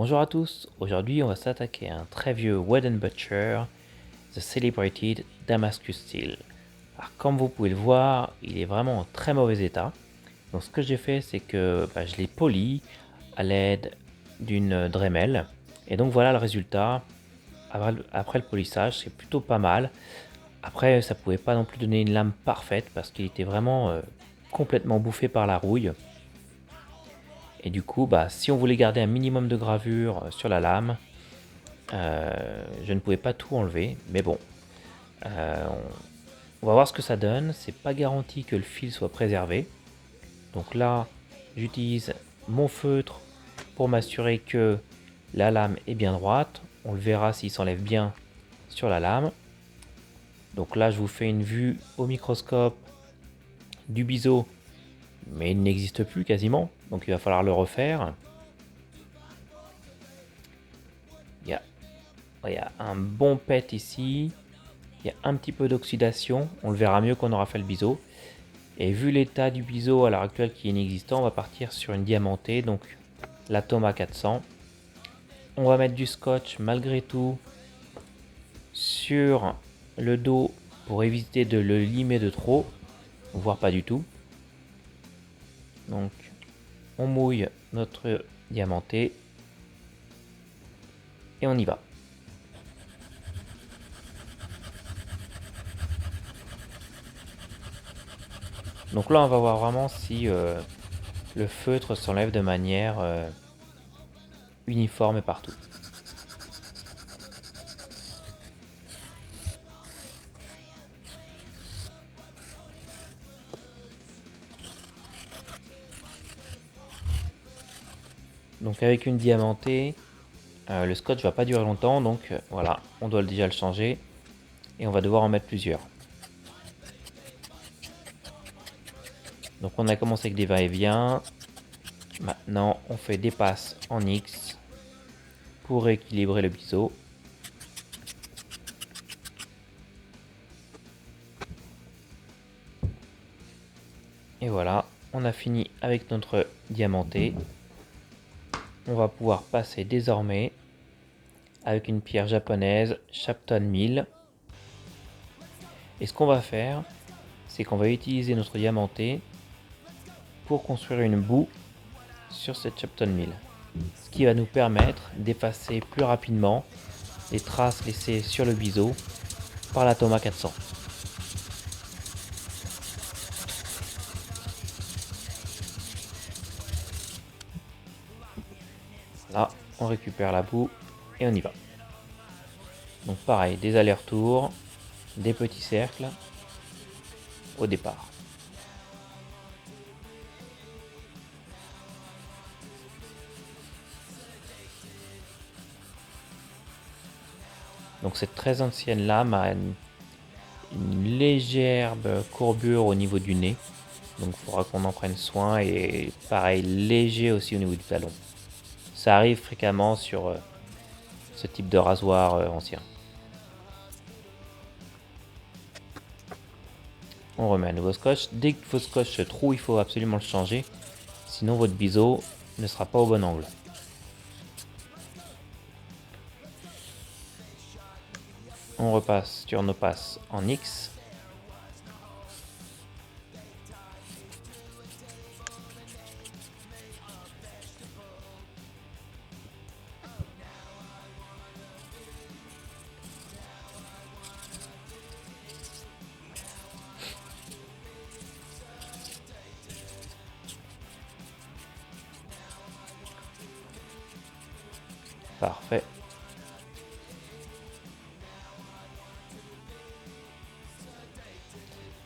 Bonjour à tous, aujourd'hui on va s'attaquer à un très vieux Wooden Butcher, The Celebrated Damascus Steel. Alors comme vous pouvez le voir, il est vraiment en très mauvais état. Donc ce que j'ai fait c'est que je l'ai poli à l'aide d'une Dremel. Et donc voilà le résultat. Après le polissage, c'est plutôt pas mal. Après ça pouvait pas non plus donner une lame parfaite parce qu'il était vraiment complètement bouffé par la rouille. Et du coup, si on voulait garder un minimum de gravure sur la lame, je ne pouvais pas tout enlever. Mais bon, euh, on va voir ce que ça donne. C'est pas garanti que le fil soit préservé. Donc là, j'utilise mon feutre pour m'assurer que la lame est bien droite. On le verra s'il s'enlève bien sur la lame. Donc là, je vous fais une vue au microscope du biseau, mais il n'existe plus quasiment. Donc il va falloir le refaire. Il y a un bon pet ici. Il y a un petit peu d'oxydation. On le verra mieux quand on aura fait le biseau. Et vu l'état du biseau à l'heure actuelle qui est inexistant, on va partir sur une diamantée, donc la Toma 400. On va mettre du scotch malgré tout sur le dos pour éviter de le limer de trop, voire pas du tout. Donc on mouille notre diamanté et on y va. Donc là on va voir vraiment si le feutre s'enlève de manière uniforme partout. Donc avec une diamantée, le scotch va pas durer longtemps, donc voilà, on doit déjà le changer et on va devoir en mettre plusieurs. Donc on a commencé avec des va-et-vient, maintenant on fait des passes en X pour équilibrer le biseau. Et voilà, on a fini avec notre diamanté. On va pouvoir passer désormais avec une pierre japonaise Shapton 1000. Et ce qu'on va faire, c'est qu'on va utiliser notre diamanté pour construire une boue sur cette Shapton 1000. Ce qui va nous permettre d'effacer plus rapidement les traces laissées sur le biseau par la Toma 400. Là, on récupère la boue et on y va. Donc pareil, des allers-retours, des petits cercles au départ. Donc cette très ancienne lame a une légère courbure au niveau du nez. Donc il faudra qu'on en prenne soin et pareil, léger aussi au niveau du talon. Ça arrive fréquemment sur ce type de rasoir ancien. On remet un nouveau scotch. Dès que votre scotch se trouve, il faut absolument le changer. Sinon votre biseau ne sera pas au bon angle. On repasse sur nos passes en X. Parfait.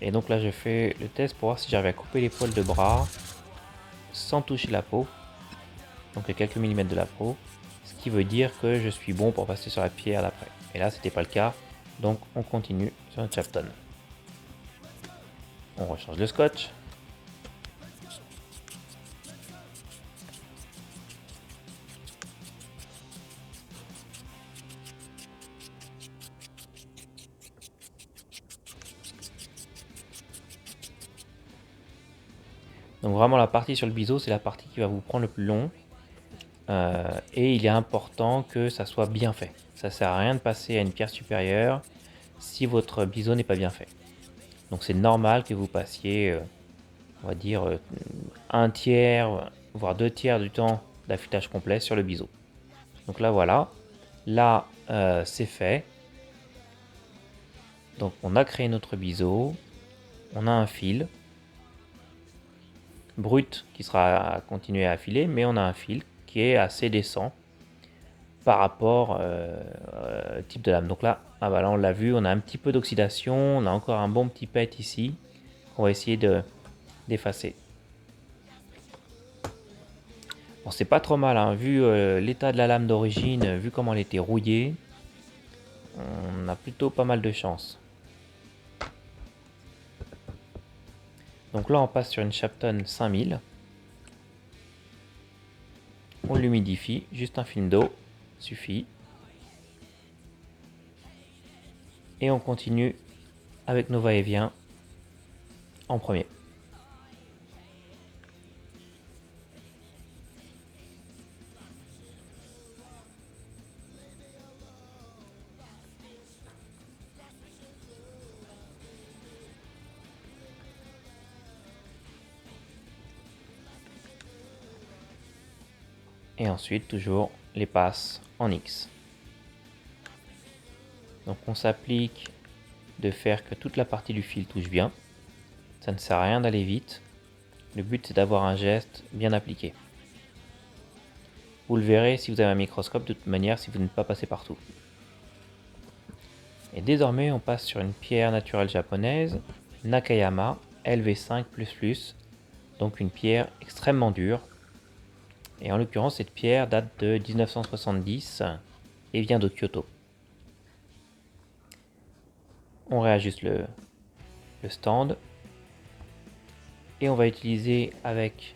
Et donc là je fais le test pour voir si j'arrive à couper les poils de bras sans toucher la peau. Donc à quelques millimètres de la peau. Ce qui veut dire que je suis bon pour passer sur la pierre d'après. Et là c'était pas le cas. Donc on continue sur notre Shapton. On rechange le scotch. Donc vraiment la partie sur le biseau, c'est la partie qui va vous prendre le plus long. et il est important que ça soit bien fait. Ça sert à rien de passer à une pierre supérieure si votre biseau n'est pas bien fait. Donc c'est normal que vous passiez, on va dire, un tiers, voire 2 tiers du temps d'affûtage complet sur le biseau. Donc là voilà, là c'est fait. Donc on a créé notre biseau, on a un fil brut qui sera à continuer à affiler, mais on a un fil qui est assez décent par rapport au type de lame. Donc là, ah bah là on l'a vu, on a un petit peu d'oxydation, on a encore un bon petit pet ici qu'on va essayer d'effacer. Bon, c'est pas trop mal, hein, vu l'état de la lame d'origine, vu comment elle était rouillée, on a plutôt pas mal de chance. Donc là on passe sur une Shapton 5000. On l'humidifie, juste un film d'eau suffit. Et on continue avec nos va-et-vient en premier. Et ensuite toujours les passes en X. Donc on s'applique de faire que toute la partie du fil touche bien. Ça ne sert à rien d'aller vite. Le but c'est d'avoir un geste bien appliqué. Vous le verrez si vous avez un microscope, de toute manière si vous n'êtes pas passé partout. Et désormais on passe sur une pierre naturelle japonaise, Nakayama LV5++, donc une pierre extrêmement dure. Et en l'occurrence cette pierre date de 1970 et vient de Kyoto. On réajuste le stand et on va utiliser avec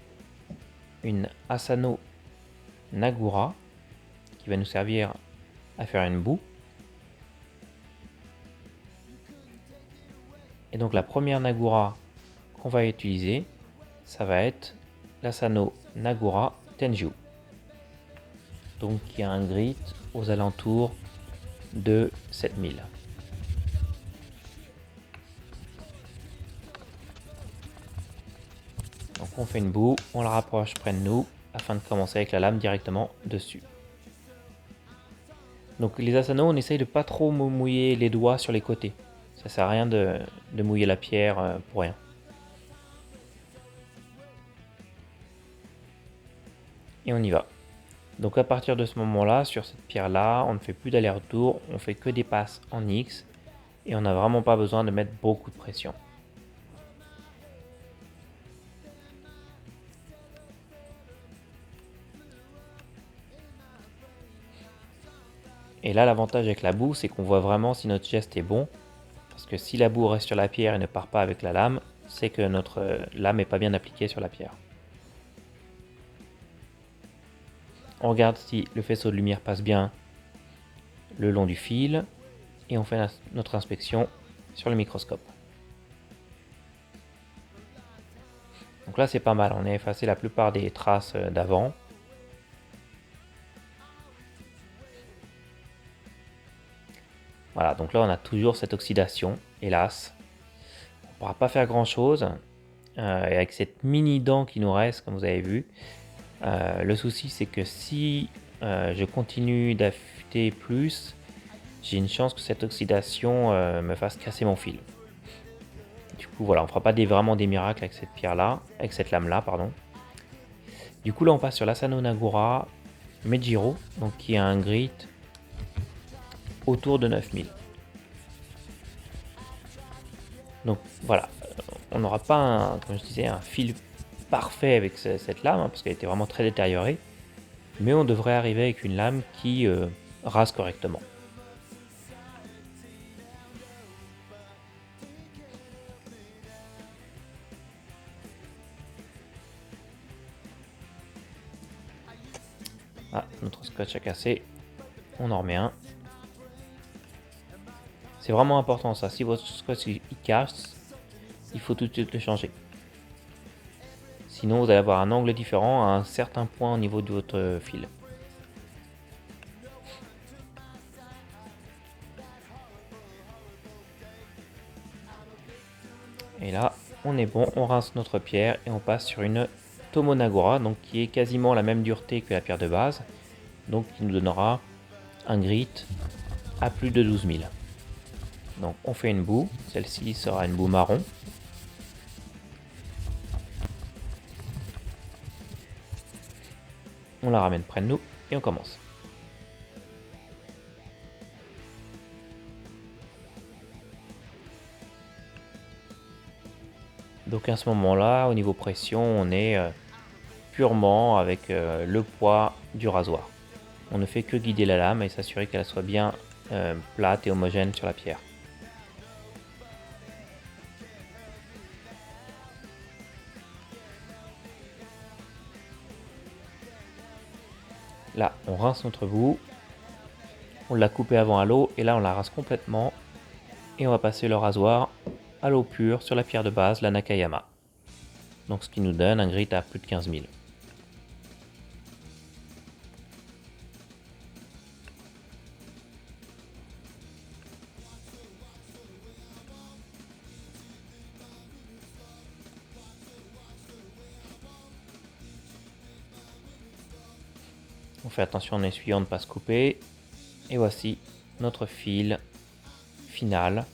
une Asano Nagura qui va nous servir à faire une boue. Et donc la première Nagura qu'on va utiliser, ça va être l'Asano Nagura Tenju. Donc qui a un grit aux alentours de 7000. Donc on fait une boue, on la rapproche près de nous afin de commencer avec la lame directement dessus. Donc les Asano, on essaye de pas trop mouiller les doigts sur les côtés. Ça sert à rien de mouiller la pierre pour rien. Et on y va. Donc à partir de ce moment-là, sur cette pierre-là, on ne fait plus d'aller-retour, on fait que des passes en X et on n'a vraiment pas besoin de mettre beaucoup de pression. Et là, l'avantage avec la boue, c'est qu'on voit vraiment si notre geste est bon. Parce que si la boue reste sur la pierre et ne part pas avec la lame, c'est que notre lame n'est pas bien appliquée sur la pierre. On regarde si le faisceau de lumière passe bien le long du fil et on fait notre inspection sur le microscope. Donc là c'est pas mal, on a effacé la plupart des traces d'avant. Voilà, donc là on a toujours cette oxydation, hélas. On ne pourra pas faire grand chose. Et avec cette mini dent qui nous reste, comme vous avez vu, le souci c'est que si je continue d'affûter plus, j'ai une chance que cette oxydation me fasse casser mon fil. Du coup voilà, on fera pas vraiment des miracles avec cette pierre là, avec cette lame là pardon. Du coup là on passe sur l'Asano Nagura Mejiro, donc qui a un grit autour de 9000. Donc voilà, on n'aura pas comme je disais, un fil parfait avec cette lame, hein, parce qu'elle était vraiment très détériorée, mais on devrait arriver avec une lame qui rase correctement. Ah, notre scotch a cassé, on en remet un. C'est vraiment important ça, si votre scotch il casse, il faut tout de suite le changer. Sinon vous allez avoir un angle différent à un certain point au niveau de votre fil. Et là, on est bon, on rince notre pierre et on passe sur une Tomonagora, donc qui est quasiment la même dureté que la pierre de base, donc qui nous donnera un grit à plus de 12 000. Donc on fait une boue, celle-ci sera une boue marron. On la ramène près de nous et on commence. Donc à ce moment-là, au niveau pression, on est purement avec le poids du rasoir. On ne fait que guider la lame et s'assurer qu'elle soit bien plate et homogène sur la pierre. Là, on rince notre boue. On l'a coupé avant à l'eau et là on la rase complètement. Et on va passer le rasoir à l'eau pure sur la pierre de base, la Nakayama. Donc ce qui nous donne un grit à plus de 15 000. On fait attention en essuyant de ne pas se couper. Et voici notre fil final.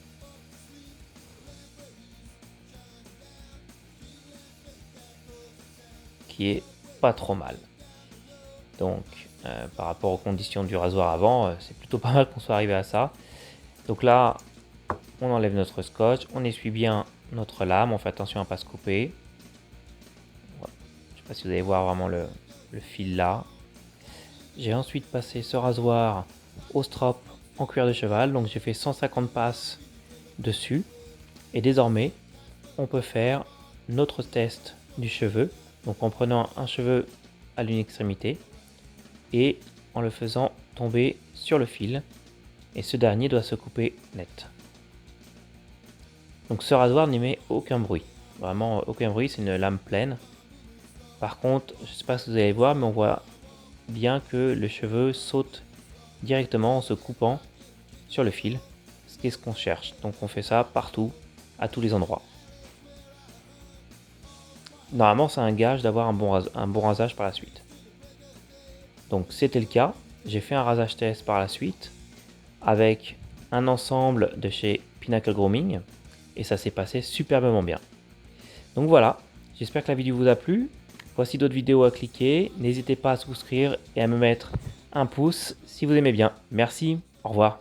Qui est pas trop mal. Donc par rapport aux conditions du rasoir avant, c'est plutôt pas mal qu'on soit arrivé à ça. Donc là, on enlève notre scotch, on essuie bien notre lame, on fait attention à ne pas se couper. Voilà. Je ne sais pas si vous allez voir vraiment le fil là. J'ai ensuite passé ce rasoir au strop en cuir de cheval, donc j'ai fait 150 passes dessus. Et désormais, on peut faire notre test du cheveu, donc en prenant un cheveu à l'une extrémité et en le faisant tomber sur le fil. Et ce dernier doit se couper net. Donc ce rasoir n'émet aucun bruit, vraiment aucun bruit, c'est une lame pleine. Par contre, je ne sais pas si vous allez voir, mais on voit bien que le cheveu saute directement en se coupant sur le fil, ce qui est ce qu'on cherche. Donc on fait ça partout, à tous les endroits. Normalement, c'est un gage d'avoir un bon rasage par la suite. Donc c'était le cas. J'ai fait un rasage test par la suite avec un ensemble de chez Pinnacle Grooming et ça s'est passé superbement bien. Donc voilà, j'espère que la vidéo vous a plu. Voici d'autres vidéos à cliquer. N'hésitez pas à souscrire et à me mettre un pouce si vous aimez bien. Merci, au revoir.